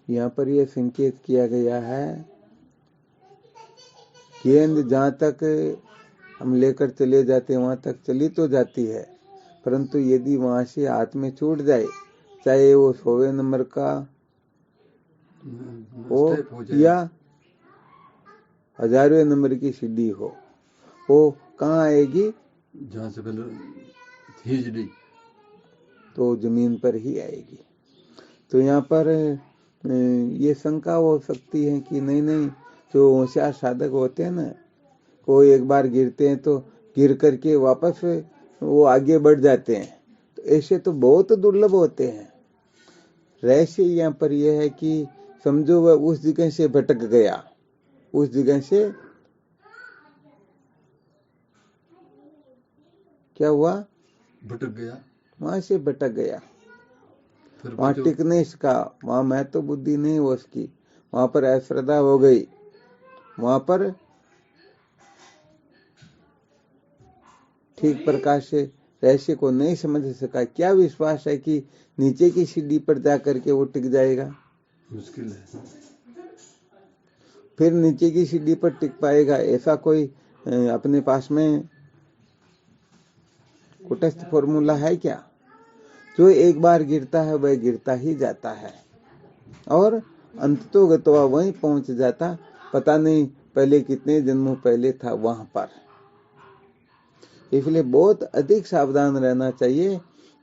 यहाँ पर यह संकेत किया गया है, गेंद जहाँ तक हम लेकर चले जाते हैं वहां तक चली तो जाती है, परंतु यदि वहां से हाथ में छूट जाए, चाहे वो 100वें नंबर का हो या 1000वें नंबर की सीढ़ी हो, वो कहाँ आएगी? जहाँ से पहले थी सीढ़ी, तो जमीन पर ही आएगी। तो यहाँ पर ये शंका हो सकती है कि नहीं, जो होशियार साधक होते हैं ना, वो एक बार गिरते हैं तो गिर करके वापस वो आगे बढ़ जाते हैं, तो ऐसे तो बहुत दुर्लभ होते हैं। रहस्य यहाँ पर यह है कि समझो वह उस जगह से भटक गया, उस जगह से क्या हुआ? भटक गया, वहां से भटक गया, वहां फिर टिकने का, वहां महत्व बुद्धि नहीं हो उसकी, वहां पर अश्रद्धा हो गई, वहां पर ठीक प्रकार से रहस्य को नहीं समझ सका। क्या विश्वास है कि नीचे की सीढ़ी पर जाकर के वो टिक जाएगा? मुश्किल है। फिर नीचे की सीढ़ी पर टिक पाएगा, ऐसा कोई अपने पास में कुटस्थ फॉर्मूला है क्या? जो एक बार गिरता है वह गिरता ही जाता है और अंततोगत्वा वहीं पहुंच जाता, पता नहीं पहले कितने जन्मों पहले था वहां पर। इसलिए बहुत अधिक सावधान रहना चाहिए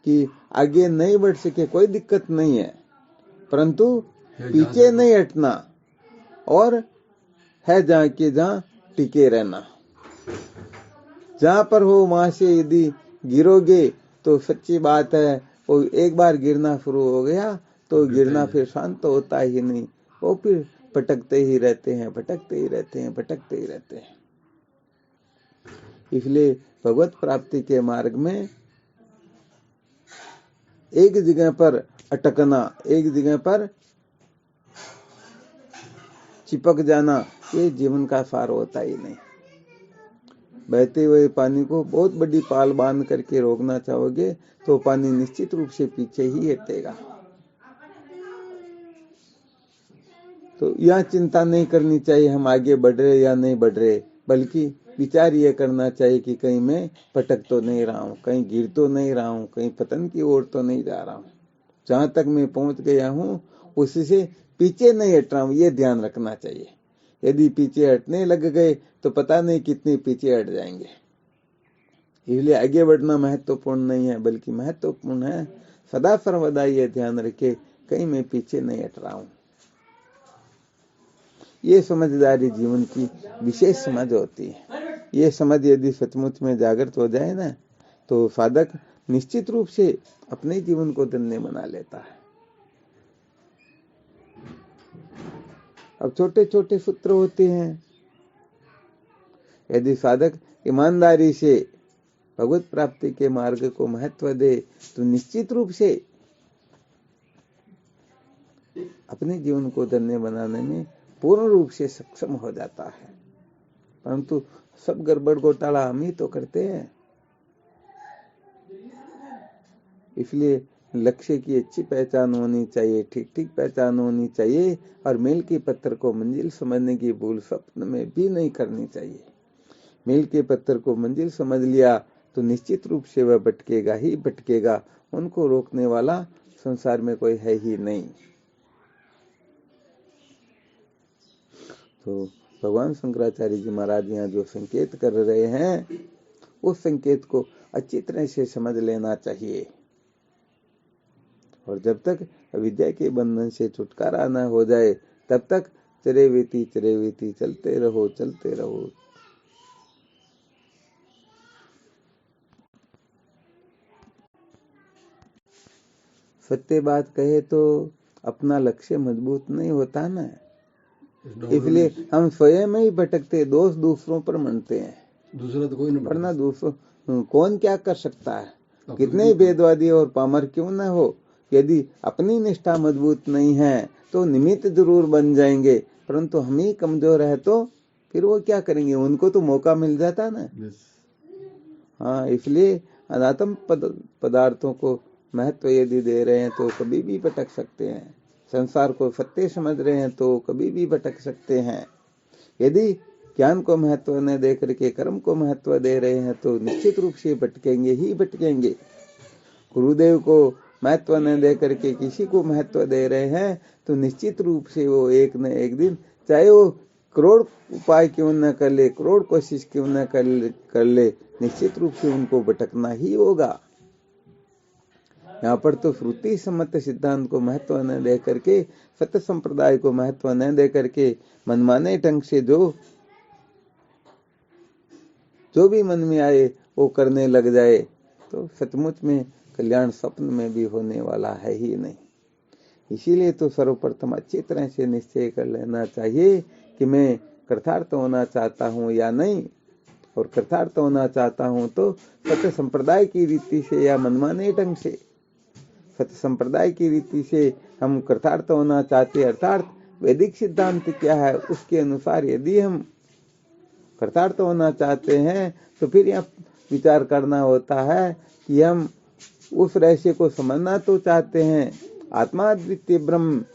कि आगे नहीं बढ़ सके कोई दिक्कत नहीं है, परंतु पीछे नहीं हटना और है जहाँ के जहाँ टिके रहना। जहाँ पर हो वहां से यदि गिरोगे तो सच्ची बात है, वो एक बार गिरना शुरू हो गया तो गिरना फिर शांत होता ही नहीं, वो फिर भटकते ही रहते हैं, भटकते ही रहते हैं, भटकते ही रहते हैं। इसलिए भगवत प्राप्ति के मार्ग में एक जगह पर अटकना, एक जगह पर चिपक जाना, ये जीवन का सार होता ही नहीं। बहते हुए पानी को बहुत बड़ी पाल बांध करके रोकना चाहोगे तो पानी निश्चित रूप से पीछे ही हटेगा। तो यह चिंता नहीं करनी चाहिए हम आगे बढ़ रहे या नहीं बढ़ रहे, बल्कि विचार ये करना चाहिए कि कहीं मैं भटक तो नहीं रहा हूँ, कहीं गिर तो नहीं रहा हूँ, कहीं पतन की ओर तो नहीं जा रहा हूँ, जहां तक मैं पहुंच गया हूँ उसी से पीछे नहीं हट रहा हूँ, ये ध्यान रखना चाहिए। यदि पीछे हटने लग गए तो पता नहीं कितने पीछे हट जाएंगे। इसलिए आगे बढ़ना महत्वपूर्ण नहीं है, बल्कि महत्वपूर्ण है सदा सर्वदा ये ध्यान रखे कहीं मैं पीछे नहीं हट रहा हूँ। ये समझदारी जीवन की विशेष समझ होती है। ये समझ यदि सचमुच में जागृत हो जाए ना, तो साधक निश्चित रूप से अपने जीवन को धन्य बना लेता है। अब छोटे छोटे सूत्र होते हैं, यदि साधक ईमानदारी से भगवत प्राप्ति के मार्ग को महत्व दे तो निश्चित रूप से अपने जीवन को धन्य बनाने में पूर्ण रूप से सक्षम हो जाता है। परंतु सब गड़बड़ घोटाला हम ही तो करते हैं। इसलिए लक्ष्य की अच्छी पहचान होनी चाहिए, ठीक ठीक पहचान होनी चाहिए, और मील के पत्थर को मंजिल समझने की भूल स्वप्न में भी नहीं करनी चाहिए। मील के पत्थर को मंजिल समझ लिया तो निश्चित रूप से वह भटकेगा ही भटकेगा, उनको रोकने वाला संसार में कोई है ही नहीं। तो भगवान शंकराचार्य जी महाराज यहाँ जो संकेत कर रहे हैं, उस संकेत को अच्छी तरह से समझ लेना चाहिए। और जब तक अविद्या के बंधन से छुटकारा न हो जाए तब तक चरेवेती चलते रहो, चलते रहो। सत्य बात कहे तो अपना लक्ष्य मजबूत नहीं होता ना, इसलिए हम स्वयं में ही भटकते, दोष दूसरों पर मनते हैं। दूसरा तो कोई नहीं, वरना दूसरों कौन क्या कर सकता है, कितने ही वेदवादी और पामर क्यों न हो, यदि अपनी निष्ठा मजबूत नहीं है तो निमित्त जरूर बन जाएंगे, परंतु हम ही कमजोर है तो फिर वो क्या करेंगे, उनको तो मौका मिल जाता ना। हाँ, इसलिए अनात्म पदार्थों को महत्व यदि दे रहे हैं तो कभी भी भटक सकते हैं। संसार को सत्य समझ रहे हैं तो कभी भी भटक सकते हैं। यदि ज्ञान को महत्व न दे करके कर्म को महत्व दे रहे हैं तो निश्चित रूप से भटकेंगे ही भटकेंगे। गुरुदेव को महत्व न दे करके किसी को महत्व दे रहे हैं तो निश्चित रूप से वो एक न एक दिन, चाहे वो करोड़ उपाय क्यों न कर ले, करोड़ कोशिश क्यों न कर ले, निश्चित रूप से उनको भटकना ही होगा। यहाँ पर तो श्रुति सम्मत सिद्धांत को महत्व न दे करके, सत्य संप्रदाय को महत्व न दे करके मनमाने ढंग से जो भी मन में आए वो करने लग जाए तो सचमुच में कल्याण स्वप्न में भी होने वाला है ही नहीं। इसीलिए तो सर्वप्रथम अच्छी तरह से निश्चय कर लेना चाहिए कि मैं कृतार्थ होना चाहता हूँ या नहीं, और कृतार्थ होना चाहता हूँ तो सत्य संप्रदाय की रीति से या मनमाने ढंग से। सत्य संप्रदाय की रीति से हम कृतार्थ होना चाहते, अर्थात वैदिक सिद्धांत क्या है उसके अनुसार यदि हम कृतार्थ होना चाहते हैं तो फिर यह विचार करना होता है कि हम उस रहस्य को समझना तो चाहते हैं, आत्मा अद्वितीय ब्रह्म,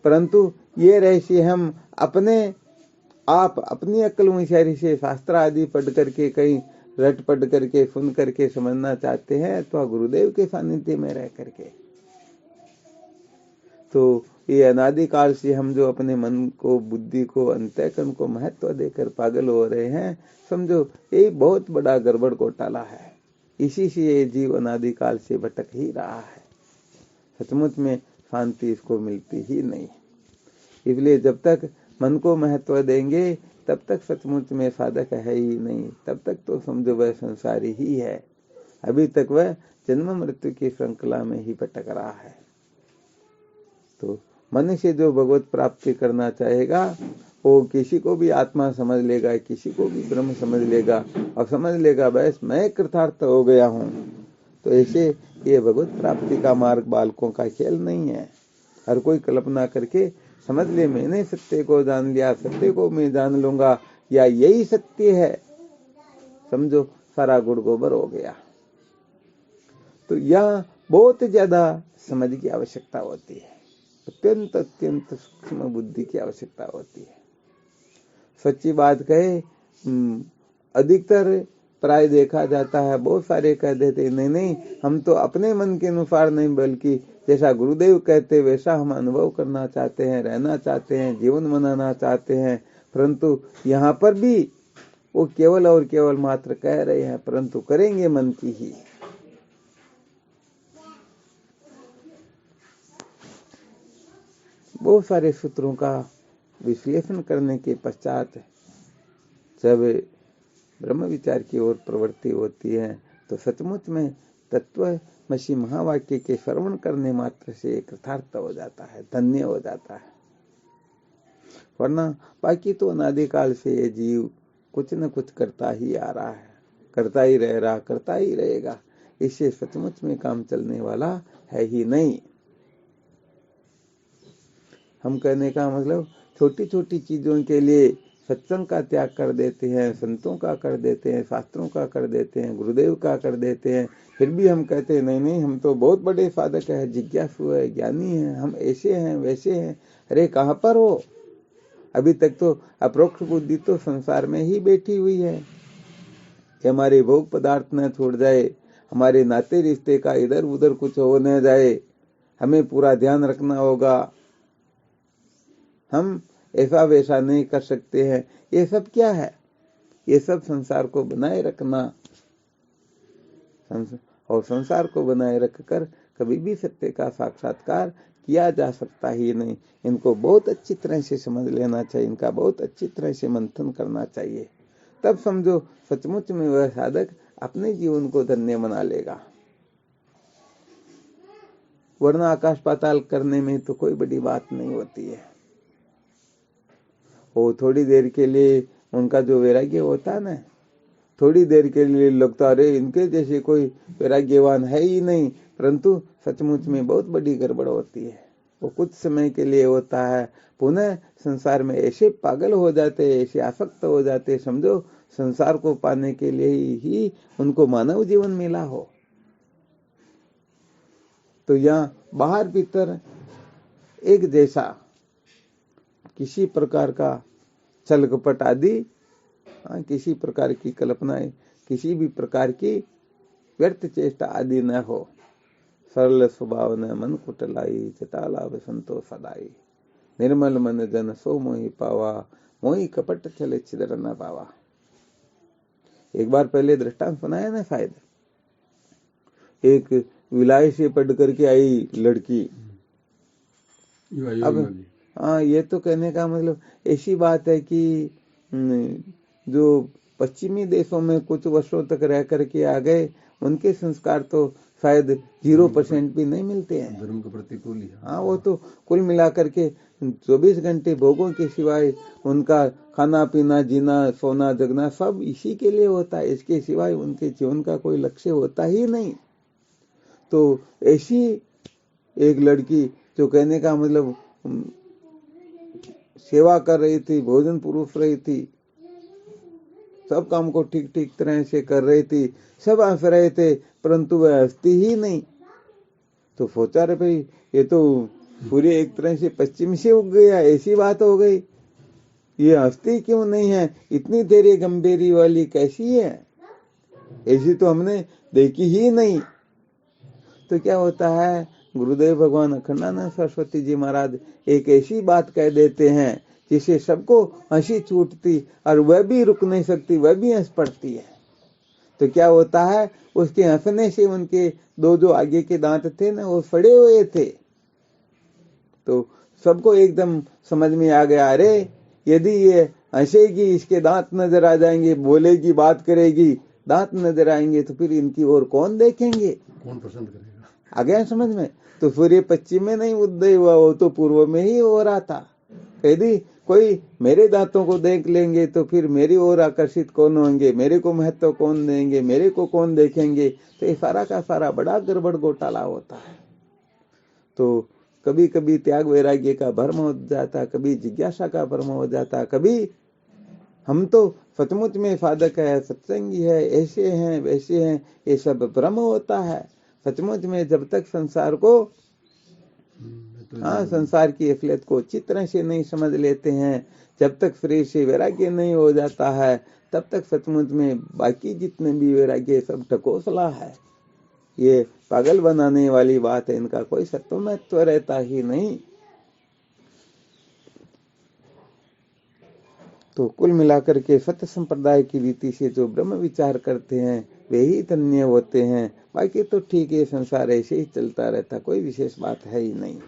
परंतु ये रहस्य हम अपनी अक्ल होशियारी से शास्त्र आदि पढ़ करके, कहीं रट पढ़ करके, सुन करके समझना चाहते हैं तो गुरुदेव के सानिध्य में रह करके। तो ये अनादिकाल से हम जो अपने मन को, बुद्धि को, अंतःकरण को महत्व देकर पागल हो रहे हैं, समझो ये बहुत बड़ा गड़बड़ घोटाला है। इसी से ये जीव अनादिकाल से भटक ही रहा है। सचमुच में शांति इसको मिलती ही नहीं। इसलिए जब तक मन को महत्व देंगे तब तक सचमुच में साधक है ही नहीं, तब तक तो समझो वह संसारी ही है। अभी तक वह जन्म मृत्यु की श्रृंखला में ही भटक रहा है। तो मन से जो भगवत प्राप्ति करना चाहेगा वो किसी को भी आत्मा समझ लेगा, किसी को भी ब्रह्म समझ लेगा और समझ लेगा बस मैं कृतार्थ हो गया हूँ। तो ऐसे ये भगवत प्राप्ति का मार्ग बालकों का खेल नहीं है। हर कोई कल्पना करके समझ ले मैंने सत्य को जान लिया, सत्य को मैं जान लूंगा या यही सत्य है, समझो सारा गुड़ गोबर हो गया। तो यह बहुत ज्यादा समझ की आवश्यकता होती है, अत्यंत अत्यंत सूक्ष्म बुद्धि की आवश्यकता होती है। सच्ची बात कहे, अधिकतर प्राय देखा जाता है, बहुत सारे कह देते नहीं हम तो अपने मन के अनुसार नहीं बल्कि जैसा गुरुदेव कहते वैसा हम अनुभव करना चाहते हैं, रहना चाहते हैं, जीवन बनाना चाहते हैं। परंतु यहाँ पर भी वो केवल और केवल मात्र कह रहे हैं, परंतु करेंगे मन की ही। बहुत सारे सूत्रों का विश्लेषण करने के पश्चात जब ब्रह्म विचार की ओर प्रवृत्ति होती है तो सचमुच में तत्वमसि महावाक्य के श्रवण करने मात्र से कृतार्थ हो जाता है, धन्य हो जाता है। वरना बाकी तो अनादिकाल से ये जीव कुछ न कुछ करता ही आ रहा है, करता ही रहेगा। इससे सचमुच में काम चलने वाला है ही नहीं। हम कहने का मतलब छोटी छोटी चीजों के लिए सत्संग का त्याग कर देते हैं, संतों का कर देते हैं, शास्त्रों का कर देते हैं, गुरुदेव का कर देते हैं, फिर भी हम कहते हैं नहीं हम तो बहुत बड़े साधक है, जिज्ञासु है, ज्ञानी है, हम ऐसे हैं वैसे हैं। अरे कहाँ पर हो? अभी तक तो अप्रोक्ष बुद्धि तो संसार में ही बैठी हुई है कि हमारे भोग पदार्थ न छोड़ जाए, हमारे नाते रिश्ते का इधर उधर कुछ हो न जाए, हमें पूरा ध्यान रखना होगा, हम ऐसा वैसा नहीं कर सकते हैं। ये सब क्या है? ये सब संसार को बनाए रखना, और संसार को बनाए रखकर कभी भी सत्य का साक्षात्कार किया जा सकता ही नहीं। इनको बहुत अच्छी तरह से समझ लेना चाहिए, इनका बहुत अच्छी तरह से मंथन करना चाहिए, तब समझो सचमुच में वह साधक अपने जीवन को धन्य बना लेगा। वरना आकाश पाताल करने में तो कोई बड़ी बात नहीं होती है। वो थोड़ी देर के लिए उनका जो वैराग्य होता है ना, थोड़ी देर के लिए लगता अरे इनके जैसे कोई वैराग्यवान है ही नहीं, परंतु सचमुच में बहुत बड़ी गड़बड़ होती है। वो कुछ समय के लिए होता है, पुनः संसार में ऐसे पागल हो जाते, ऐसे आसक्त हो जाते, समझो संसार को पाने के लिए ही उनको मानव जीवन मिला हो। तो यहाँ बाहर भीतर एक जैसा, किसी प्रकार का छल कपट आदि, किसी प्रकार की कल्पनाएं, किसी भी प्रकार की व्यर्थ चेष्टा आदि न हो। सरल स्वभाव न मन कुटलाई, चटाला बसंतो सदाई। निर्मल मन जन सो मोहि पावा, मोहि कपट चले छिदर न पावा। एक बार पहले दृष्टांत सुनाया ना शायद, एक विलाय से पढ़ करके आई लड़की। अब ये तो कहने का मतलब ऐसी बात है कि जो पश्चिमी देशों में कुछ वर्षों तक रह करके आ गए, उनके संस्कार तो शायद 0% भी नहीं मिलते हैं। धर्म के प्रतिकूल ही। हाँ, वो तो कुल मिलाकर के 24 घंटे भोगों के सिवाय उनका खाना पीना जीना सोना जगना सब इसी के लिए होता है, इसके सिवाय उनके जीवन का कोई लक्ष्य होता ही नहीं। तो ऐसी एक लड़की जो कहने का मतलब सेवा कर रही थी, भोजन पुरुष रही थी, सब काम को ठीक ठीक तरह से कर रही थी, सब हंस रहे थे, परंतु वह हंसती ही नहीं। तो सोचा रे भाई, ये तो सूर्य एक तरह से पश्चिम से उग गया, ऐसी बात हो गई। ये हंसती क्यों नहीं है, इतनी तेरी गंभीरी वाली कैसी है, ऐसी तो हमने देखी ही नहीं। तो क्या होता है, गुरुदेव भगवान अखंडानंद सरस्वती जी महाराज एक ऐसी बात कह देते हैं जिसे सबको हंसी छूटती, और वह भी रुक नहीं सकती, वह भी हंस पड़ती है। तो क्या होता है, उसके हंसने से उनके दो जो आगे के दांत थे ना, वो फड़े हुए थे। तो सबको एकदम समझ में आ गया, अरे यदि ये हंसेगी, इसके दांत नजर आ जाएंगे, बोलेगी, बात करेगी, दांत नजर आएंगे, तो फिर इनकी ओर कौन देखेंगे, कौन पसंद करेगा। आ गया समझ में। तो सूर्य पश्चिम में नहीं उदय हुआ, वो तो पूर्व में ही हो रहा था। यदि कोई मेरे दांतों को देख लेंगे तो फिर मेरी ओर आकर्षित कौन होंगे, मेरे को महत्व कौन देंगे, मेरे को कौन देखेंगे। तो ये सारा का सारा बड़ा गड़बड़ घोटाला होता है। तो कभी कभी त्याग वैराग्य का भ्रम हो जाता, कभी जिज्ञासा का भ्रम हो जाता, कभी हम तो सचमुच में साधक है, सत्संगी है, ऐसे हैं वैसे हैं, ये सब भ्रम होता है। सचमुच में जब तक संसार को संसार की असलियत को अच्छी तरह से नहीं समझ लेते हैं, जब तक शरीर से वैराग्य नहीं हो जाता है, तब तक सचमुच में बाकी जितने भी वैराग्य सब ठकोसला है। ये पागल बनाने वाली बात है, इनका कोई सत्व महत्व रहता ही नहीं। तो कुल मिलाकर के सत्य संप्रदाय की रीति से जो ब्रह्म विचार करते हैं वे ही धन्य होते हैं। बाकी तो ठीक है, संसार ऐसे ही चलता रहता, कोई विशेष बात है ही नहीं।